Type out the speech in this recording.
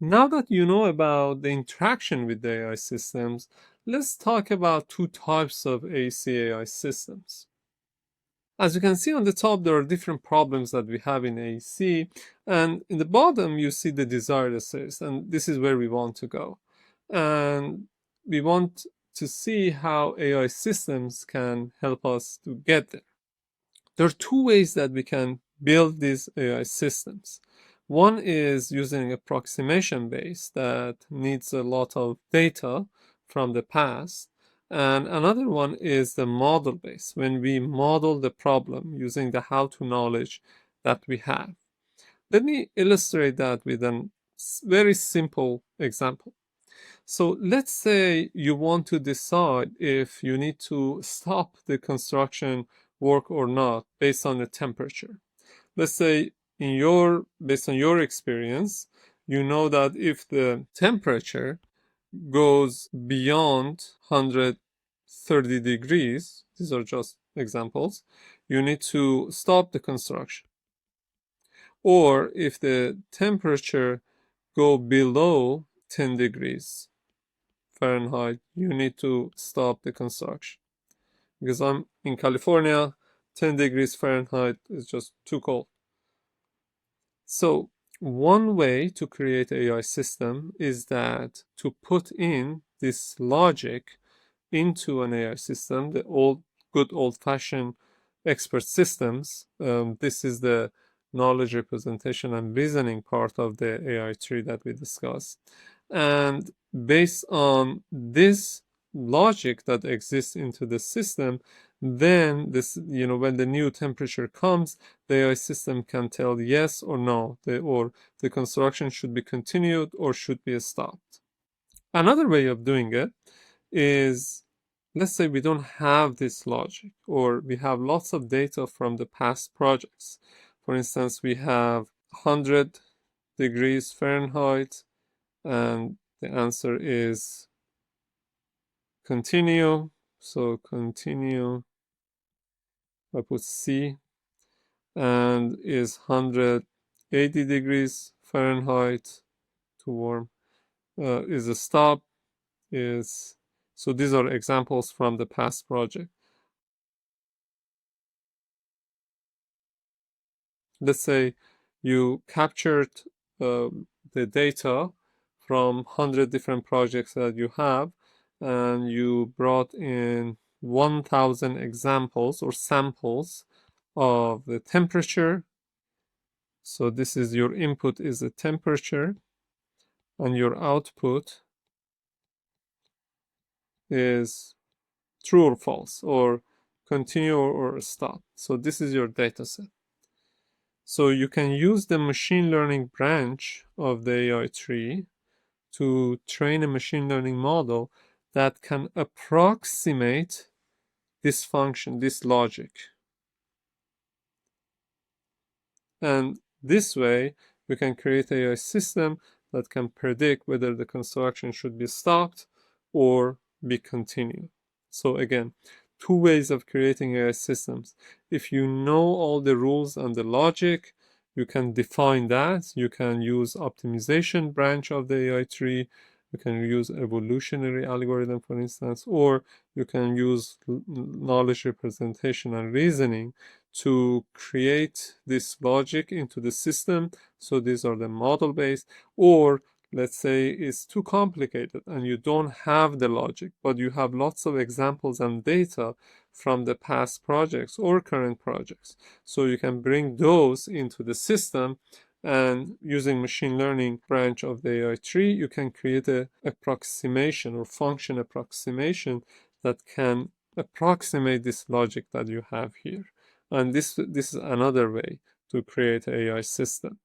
Now that you know about the interaction with the AI systems, let's talk about two types of AEC AI systems. As you can see on the top, there are different problems that we have in AEC, and in the bottom, you see the desired assist, and this is where we want to go. And we want to see how AI systems can help us to get there. There are two ways that we can build these AI systems. One is using approximation base that needs a lot of data from the past. And another one is the model base, when we model the problem using the how-to knowledge that we have. Let me illustrate that with a very simple example. So let's say you want to decide if you need to stop the construction work or not based on the temperature. Let's say based on your experience, you know that if the temperature goes beyond 130 degrees, these are just examples, you need to stop the construction. Or if the temperature go below 10 degrees Fahrenheit, you need to stop the construction. Because I'm in California, 10 degrees Fahrenheit is just too cold. So one way to create an AI system is that to put in this logic into an AI system, the good old-fashioned expert systems. This is the knowledge representation and reasoning part of the AI tree that we discussed. And based on this logic that exists into the system, then when the new temperature comes, the AI system can tell yes or no, or the construction should be continued or should be stopped. Another way of doing it is, let's say we don't have this logic, or we have lots of data from the past projects. For instance, we have 100 degrees Fahrenheit, and the answer is continue. So continue, I put C, and is 180 degrees Fahrenheit, too warm, is a stop, is, so these are examples from the past project. Let's say you captured the data from 100 different projects that you have, and you brought in 1,000 examples or samples of the temperature. So this is your input is the temperature, and your output is true or false, or continue or stop. So this is your data set. So you can use the machine learning branch of the AI tree to train a machine learning model that can approximate this function, this logic. And this way, we can create an AI system that can predict whether the construction should be stopped or be continued. So again, two ways of creating AI systems. If you know all the rules and the logic, you can define that. You can use optimization branch of the AI tree. You can use evolutionary algorithm, for instance, or you can use knowledge representation and reasoning to create this logic into the system. So these are the model based, or let's say it's too complicated and you don't have the logic, but you have lots of examples and data from the past projects or current projects. So you can bring those into the system, and using machine learning branch of the AI tree, you can create a approximation or function approximation that can approximate this logic that you have here. And this is another way to create an AI system.